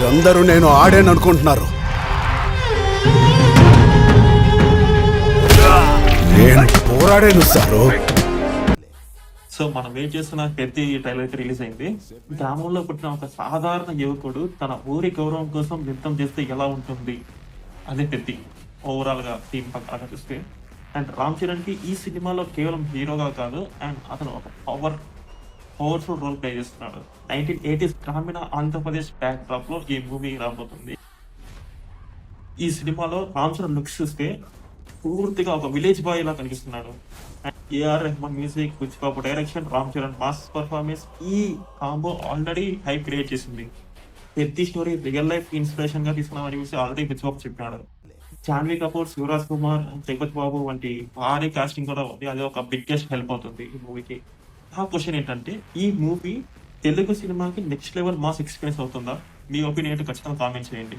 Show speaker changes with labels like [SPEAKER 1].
[SPEAKER 1] మీరందరూ నేను ఆడాను అనుకుంటున్నారు. నేను పోరాడాను సారు.
[SPEAKER 2] సో మనం వెయిట్ చేస్తున్న పెద్ద ట్రైలర్ అయితే రిలీజ్ అయింది. గ్రామంలో పుట్టిన ఒక సాధారణ యువకుడు తన ఊరి గౌరవం కోసం యుద్ధం చేస్తే ఎలా ఉంటుంది అదే పెద్ద ఓవరాల్ గా థీమ్ పక్కన చూస్తే. అండ్ రామ్ చరణ్ కి ఈ సినిమాలో కేవలం హీరోగా కాదు, అండ్ అతను ఒక పవర్ఫుల్ రోల్ ప్లే చేస్తున్నాడు. 1980s గ్రామీణ ఆంధ్రప్రదేశ్ బ్యాక్ డ్రాప్ లో ఈ మూవీ రాబోతుంది. ఈ సినిమాలో రామ్ చరణ్ లుక్స్ చూస్తే పూర్తిగా ఒక విలేజ్ బాయ్ లా కనిపిస్తున్నాడు. AR Rahman music, Buchibabu direction, Ram Charan mass performance, ఈ కాంబో ఆల్రెడీ హైప్ క్రియేట్ చేసింది. పెద్ద స్టోరీ రియల్ లైఫ్ ఇన్స్పిరేషన్ గా తీసుకున్నామని చూసి ఆల్రెడీ బుచ్చిబాబు చెప్పాడు. జాన్వీ కపూర్, శివరాజ్ కుమార్, జగపతి బాబు వంటి భారీ కాస్టింగ్ కూడా ఉంది. అది ఒక బిగ్గెస్ట్ హెల్ప్ అవుతుంది ఈ మూవీకి. నా క్వశ్చన్ ఏంటంటే, ఈ మూవీ తెలుగు సినిమాకి నెక్స్ట్ లెవెల్ మాస్ ఎక్స్పీరియన్స్ అవుతుందా? మీ ఒపీనియన్ ఖచ్చితంగా కామెంట్ చేయండి.